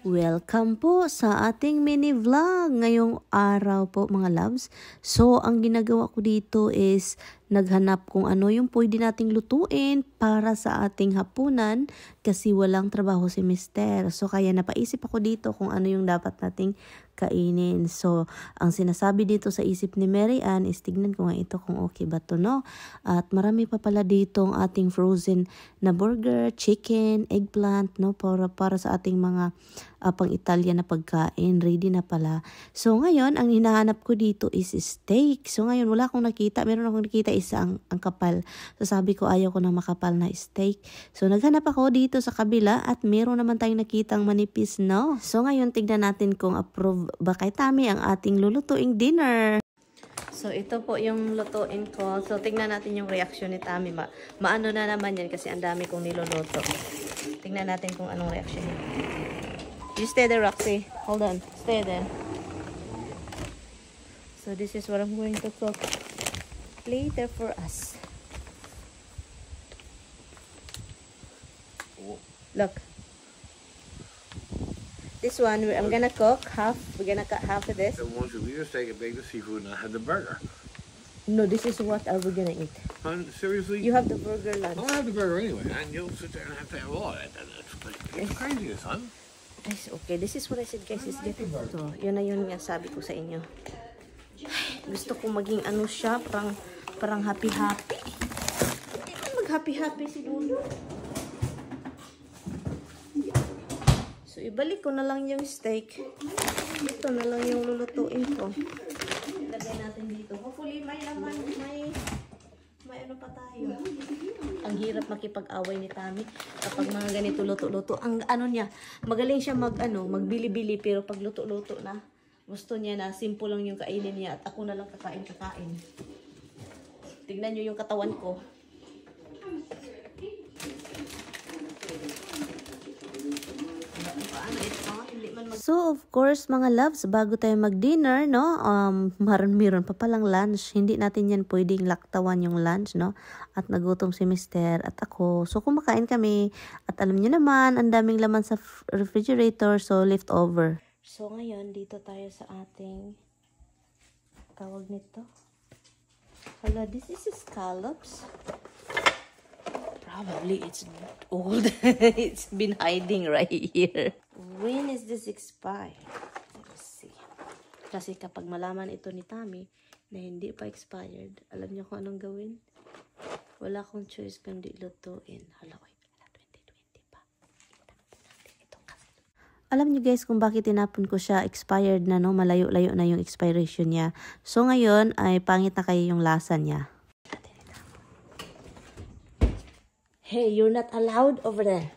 Welcome po sa ating mini vlog ngayong araw po mga loves. So ang ginagawa ko dito is naghanap kung ano yung pwede nating lutuin para sa ating hapunan kasi walang trabaho si Mister. So kaya napaisip ako dito kung ano yung dapat nating kainin. So ang sinasabi dito sa isip ni Mary Ann is tignan ko nga ito kung okay ba to, no? At marami pa pala dito ang ating frozen na burger, chicken, eggplant, no? Para sa ating mga pang-Italyan na pagkain. Ready na pala. So ngayon ang hinahanap ko dito is steak. So ngayon wala akong nakita. Meron akong nakita isa ang kapal. So sabi ko ayaw ko ng makapal na steak. So naghanap ako dito sa kabila at meron naman tayong nakitang manipis, no? So ngayon tignan natin kung approve ba kay Tami ang ating lulutuing dinner. So ito po yung lutuin ko. So tignan natin yung reaction ni Tami. Maano na naman yan kasi ang dami kong niluluto. Tignan natin kung anong reaction niya. You stay there, Roxy. Hold on. Stay there. So this is what I'm going to cook later for us. Look. This one, I'm gonna cook half. We're gonna cut half of this. So once we just take a bite of seafood and I had the burger. No, this is what are we gonna eat. Seriously? You have the burger lunch. I'll have the burger anyway, and you'll sit there and have to have all of it. And it's crazy, son. Guys, okay, this is what I said, guys. Is getting to. Yun na yun nga sabi ko sa inyo. Gusto ko maging ano siya, parang happy-happy. Hindi ko mag-happy-happy si Lulu. So, ibalik ko na lang yung steak. Ito na lang yung lulutuin ko. Ilagay natin dito. Hopefully, may laman, may ano pa tayo. Ang hirap makipag-away ni Tami kapag mga ganito luto-luto. Ang ano niya, magaling siya magbili-bili, pero pag luto-luto na, gusto niya na simple lang yung kainin niya at ako na lang kakain-kakain. Tignan niyo yung katawan ko. So, of course, mga loves, bago tayo mag-dinner, no, meron pa palang lunch. Hindi natin yan pwedeng laktawan yung lunch, no? At nagutom si Mister at ako. So, kumakain kami. At alam niyo naman, ang daming laman sa refrigerator, so leftover. So, ngayon, dito tayo sa ating tawag nito. Hala, this is scallops. Probably it's old. It's been hiding right here. When is this expired? Let's see. Kasi kapag malaman ito ni Tami na hindi pa expired, alam niyo kung anong gawin? Wala akong choice kundi lutuin. Hala, wait. 2020 pa. Alam niyo guys kung bakit tinapon ko siya, expired na, no? Malayo-layo na yung expiration niya. So ngayon ay pangit na kayo yung lasa niya. Hey, you're not allowed over there.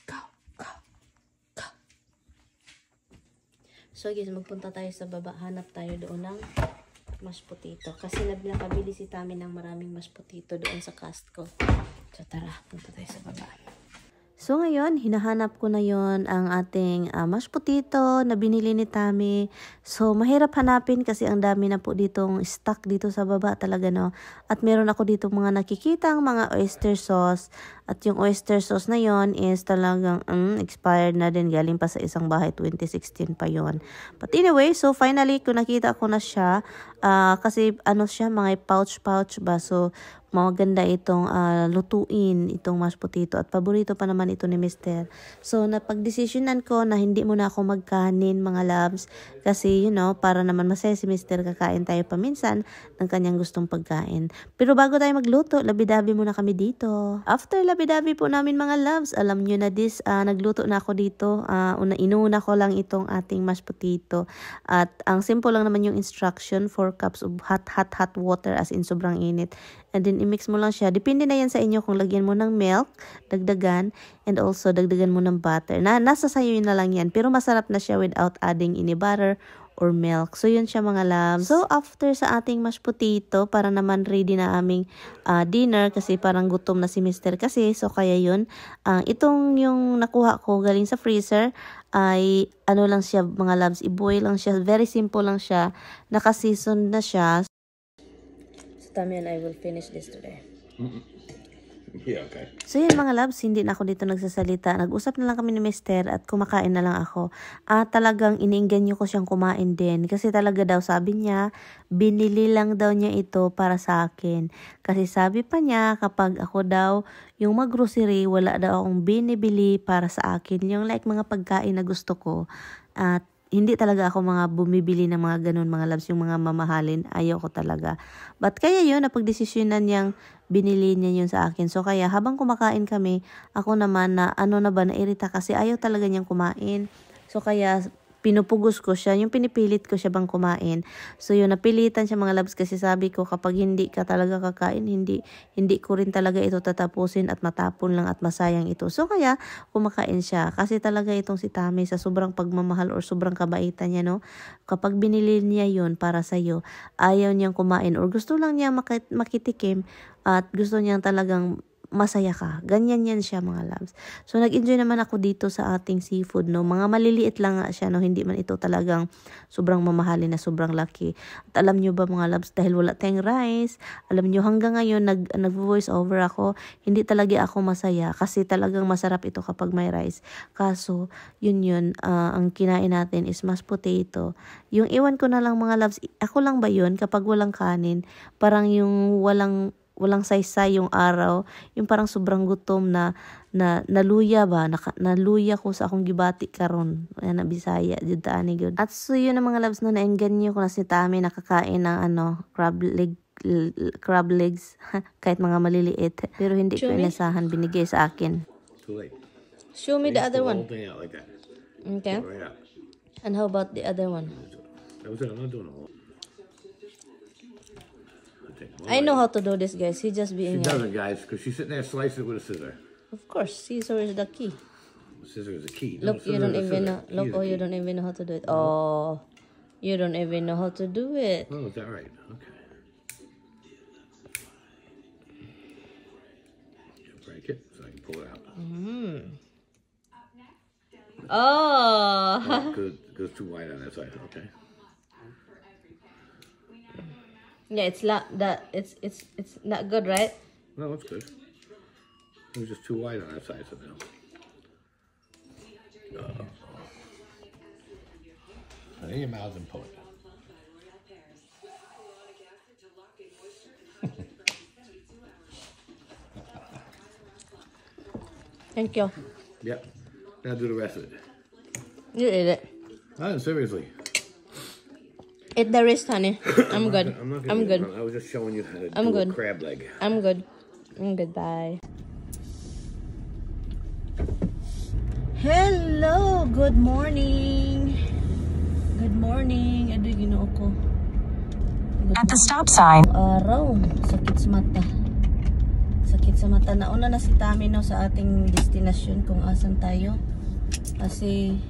Go. So guys, magpunta tayo sa baba. Hanap tayo doon ng mashed potato. Kasi nakabili si Tami ng maraming mashed potato doon sa Costco. So tara, punta tayo sa baba. So ngayon, hinahanap ko na yon ang ating mashed potato na binili ni Tami. So mahirap hanapin kasi ang dami na po ditong stock dito sa baba talaga, no. At meron ako dito mga nakikitang mga oyster sauce. At yung oyster sauce na yon is talagang expired na din. Galing pa sa isang bahay, 2016 pa yon. But anyway, so finally, kung nakita ko na siya, kasi ano siya, mga pouch ba. So maganda itong lutuin, itong mashed potato. At paborito pa naman ito ni Mister. So napag-desisyonan ko na hindi muna ako magkanin, mga loves. Kasi, you know, para naman masaya si Mister, kakain tayo paminsan ng kanyang gustong pagkain. Pero bago tayo magluto, labi-dabi muna kami dito. After labi-dabi po namin, mga loves, alam nyo na nagluto na ako dito. Inuna ko lang itong ating mashed potato. At ang simple lang naman yung instruction, 4 cups of hot water, as in sobrang init. And then, i-mix mo lang siya. Depende na yan sa inyo kung lagyan mo ng milk, dagdagan, and also dagdagan mo ng butter. Nasa sayo na lang yan. Pero masarap na siya without adding any butter or milk. So, yun siya, mga loves. So, after sa ating mashed potato, para naman ready na aming dinner kasi parang gutom na si Mister kasi. So, kaya yun. Itong yung nakuha ko galing sa freezer ay ano lang siya, mga loves. I-boil lang siya. Very simple lang siya. Naka-season na siya. Tami and I will finish this today. Yeah, okay. So yun mga loves, hindi na ako dito nagsasalita. Nag-usap na lang kami ni Mister at kumakain na lang ako. At talagang iniingganyo ko siyang kumain din. Kasi talaga daw sabi niya, binili lang daw niya ito para sa akin. Kasi sabi pa niya kapag ako daw yung mag-grocery, wala daw akong binibili para sa akin. Yung like mga pagkain na gusto ko. At hindi talaga ako mga bumibili ng mga ganun mga loves, yung mga mamahalin. Ayaw ko talaga. But kaya yun, napagdesisyonan niyang binili niya yun sa akin. So kaya habang kumakain kami, ako naman na nairita kasi ayaw talaga niyang kumain. So kaya pinupugos ko siya, yung pinipilit ko siya bang kumain. So yun, napilitan siya mga loves kasi sabi ko kapag hindi ka talaga kakain, hindi ko rin talaga ito tatapusin at matapon lang at masayang ito. So kaya kumakain siya kasi talaga itong si Tami sa sobrang pagmamahal or sobrang kabaitan niya, no? Kapag binili niya yun para sa'yo, ayaw niyang kumain or gusto lang niya makitikim at gusto niyang talagang masaya ka. Ganyan yan siya mga loves. So nag-enjoy naman ako dito sa ating seafood, no. Mga maliliit lang nga siya, no. Hindi man ito talagang sobrang mamahalin na sobrang laki. At alam nyo ba mga loves, dahil wala tayong rice, alam nyo hanggang ngayon nag-voice over ako, hindi talaga ako masaya kasi talagang masarap ito kapag may rice. Kaso yun ang kinain natin is mashed potato. Yung iwan ko na lang mga loves, ako lang ba yun kapag walang kanin, parang yung walang saysay yung araw, yung parang sobrang gutom na naluya ba, naluya ko sa akong gibati karon na Bisaya jud ani gud. At so yun ang mga loves, no, naengganyo ko na si Tami nakakain ng crab legs kahit mga maliliit, pero hindi ko inasahan binigay sa akin. Too late. Show me the other one. Whole thing out like that. Okay. Right out. And how about the other one? That was it. I'm not doing it all. I know how to do this, guys. He just She being doesn't, guys, because she's sitting there slicing it with a scissor. Of course, scissor is the key. The scissor is the key. No, Look, you don't even know. Look, you don't even know how to do it. Oh, you don't even know how to do it. Oh, is that right? Okay. Break it so I can pull it out. Oh. It goes too wide on that side. Okay. Yeah, it's not that. It's not good, right? No, it's good. It was just too wide on that side, so now. In your mouth and pull it. Thank you. Yep. Now do the rest of it. You eat it. Seriously. Eat the rest, honey. I'm good. I'm good. I was just showing you how to I'm do good. a crab leg. I'm good. I'm good. Bye. Hello. Good morning. Good morning. Ano yung ginoo ko? At the stop sign. Araw. Sakit sa mata. Sakit sa mata. Nauna na si Tami, no, sa ating destinasyon kung asan tayo. Kasi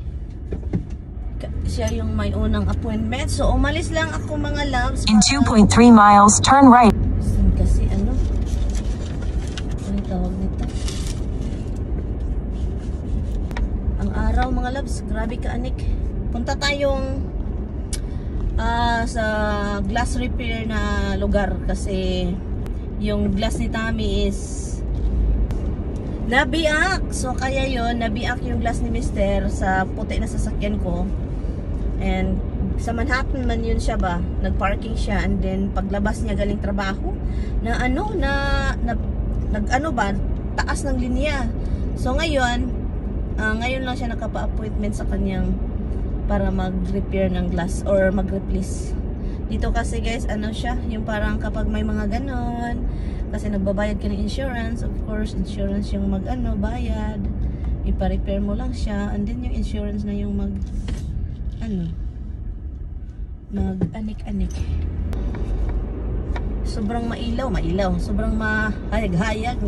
siya yung may unang appointment. So, umalis lang ako mga loves. In 2.3 miles, turn right. Kasi ano tawag nito? Ang araw mga loves, grabe kaanik. Punta tayong sa glass repair na lugar kasi yung glass ni Tami is nabiak. So, kaya yon nabiak yung glass ni Mister sa puti na sasakyan ko. And sa Manhattan man yun siya ba, nagparking siya, and then paglabas niya galing trabaho na taas ng linya. So ngayon lang siya nakapa-appointment sa kanyang para mag-repair ng glass or mag-replace. Dito kasi guys, siya, yung parang kapag may mga ganon, kasi nagbabayad ka ng insurance, of course, insurance yung bayad, ipa-repair mo lang siya, and then yung insurance na yung mag-anik-anik. Sobrang mailaw, sobrang mahayag-hayag,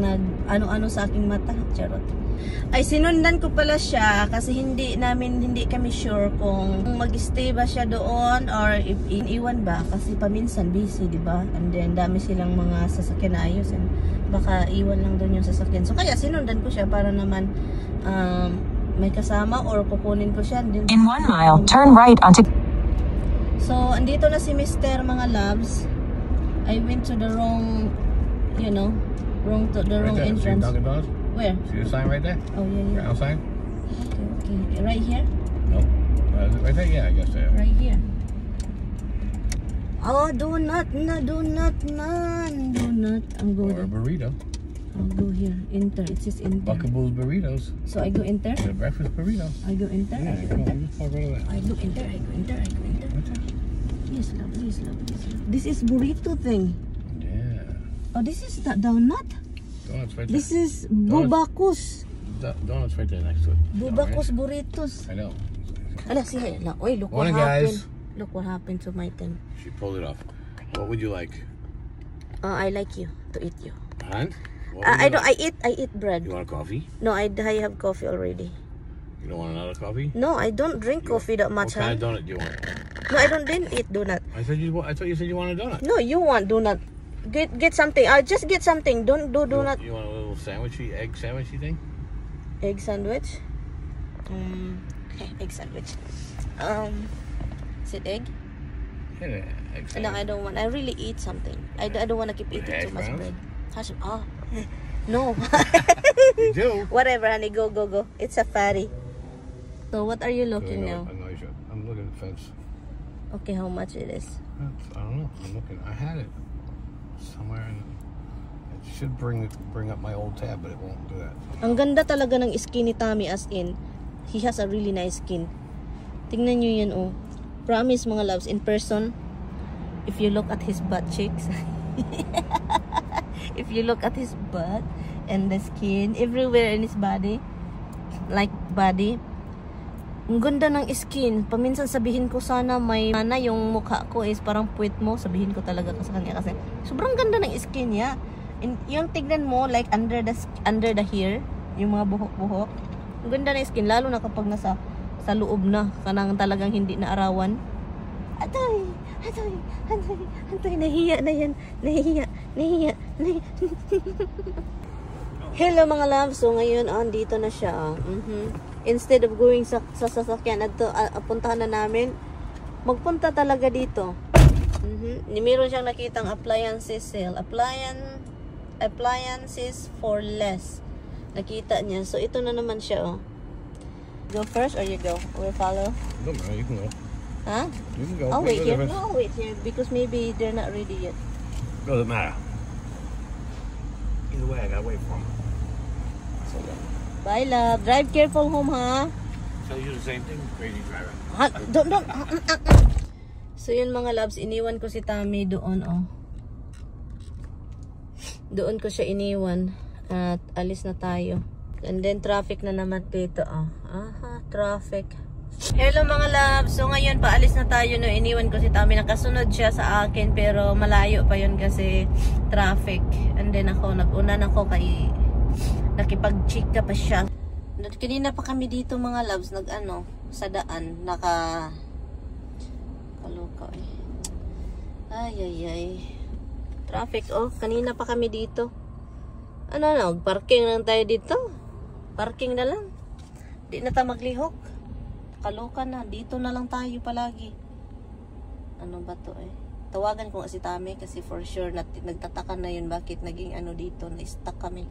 ano sa aking mata, charot. Ay sinundan ko pala siya kasi hindi kami sure kung mag-stay ba siya doon or if iniwan ba, kasi paminsan busy, di ba? And then dami silang mga sasakyan na ayos, and baka iwan lang doon yung sasakyan. So kaya sinundan ko siya para naman may kasama or kukunin ko siya. Then, in 1 mile, turn right onto. So andito na si Mister mga loves. I went to the wrong the wrong Right there. See entrance. Dunkin' Donuts? Where? See the sign right there? Oh yeah. Ground sign? Okay. Right here. Nope. Right there? Yeah, I guess there. Right here. Oh, donut, man, donut. I'm Or a going. burrito. I'll go here. Enter. It says enter. Buckaboos burritos. So I go enter. The breakfast burrito. I go enter. Yeah, I go come on, enter. just walk right over there. I go enter. I go enter. I go enter. Right there. Yes, love. Yes, love. Yes, love. This is burrito thing. Yeah. Oh, this is the donut. Donuts right there. This is bubakus. Donuts right there next to it. Bubakus burritos. I know. Ala, siya. Oy, look what Morning, happened. guys. Look what happened to my thing. She pulled it off. What would you like? I like you to eat you. Huh? What would I you don't. like? I eat bread. You want a coffee? No, I have coffee already. You don't want another coffee? No, I don't drink coffee that much. What kind Huh? of donut do you want? No, I didn't eat donut. I thought you said you wanted a donut. No, you want donut. Get something. Just get something. Don't do donut. You want a little sandwichy, egg sandwichy thing? Egg sandwich. Okay, egg sandwich. Is it egg? Yeah, egg No, sandwich. I don't want. I really eat something. I don't want to keep eating hash too much browns? bread. No. You do? Whatever, honey. Go. It's a fatty. So what are you looking now? I know you should. I'm looking at the fence. Okay, how much it is? I don't know. I'm looking. I had it somewhere. It should bring up my old tab, but it won't do that. Ang ganda talaga ng skin ni Tommy, as in, he has a really nice skin. Tingnan nyo yan, oh. Promise, mga loves, in person, if you look at his butt cheeks, if you look at his butt and the skin, everywhere in his body, like body, ang ganda ng skin. Paminsan sabihin ko sana yung mukha ko is parang puwit mo. Sabihin ko talaga sa kanya kasi sobrang ganda ng skin niya. Yung tignan mo, like under the hair, yung mga buhok-buhok. Ang ganda ng skin, lalo na kapag nasa sa loob na, kanang talagang hindi na arawan. Atoy, nahiya na yan. Nahiya. Hello mga loves, so ngayon, dito na siya. Instead of going sa sasakyan, puntahan na namin, magpunta talaga dito. Meron siyang nakitang appliances sale. Appliances for less. Nakita niya. So, ito na naman siya, oh. Go first or you go? We'll follow? No, man, you can go. Huh? You can go. I'll wait here. Whatever. No, I'll wait here because maybe they're not ready yet. Doesn't matter. Either way, I gotta wait for them. So, yeah. Bye, love. Drive careful home, ha? Tell you the same thing, crazy driver. Ha? Don't. So, yun mga loves, iniwan ko si Tommy doon, oh. Doon ko siya iniwan. At alis na tayo. And then, traffic na naman dito, oh. Aha, traffic. Hello mga loves. So, ngayon, paalis na tayo, no. Iniwan ko si Tommy. Nakasunod siya sa akin, pero malayo pa yun kasi traffic. And then, nag-unan ako kay nakipag-chika pa siya. Kanina pa kami dito mga loves, sa daan, kaloka eh. Ay. Traffic, oh, kanina pa kami dito. Parking lang tayo dito. Parking na lang. Di na tayo maglihok. Kaloka na, dito na lang tayo palagi. Ano ba to eh? Tawagan ko nga si Tami kasi for sure nagtataka na yun bakit naging dito, na-stuck kami.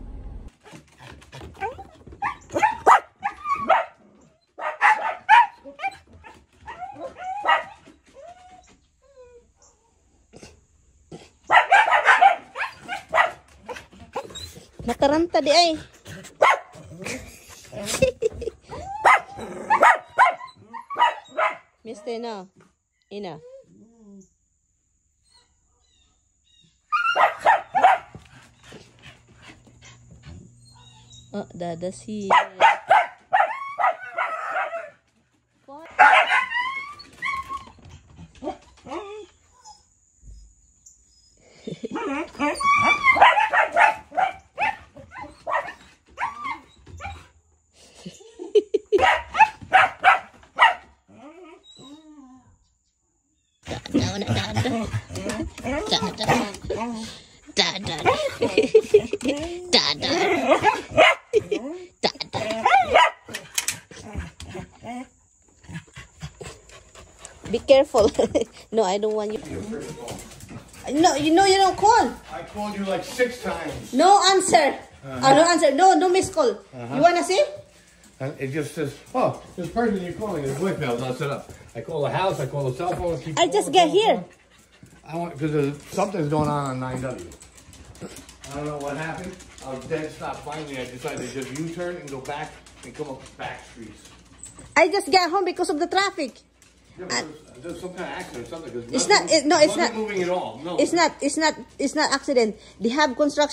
Nataranta di ay. Mister na. Ina. Oh, dadasi. Be careful. No, I don't want you. No, you know you don't call. I called you like 6 times. No answer. No answer. No missed call. You wanna see? And it just says, oh, this person you're calling is voicemail not set up. I call the house, I call the cell phone. Keep I just get here. I want, because something's going on 9W. I don't know what happened. I was dead stop. Finally, I decided to just U-turn and go back and come up back streets. I just got home because of the traffic. Yeah, but there's some kind of accident or something. It's not. No, it's not. Moving at all. No. It's not. It's not. It's not accident. They have construction.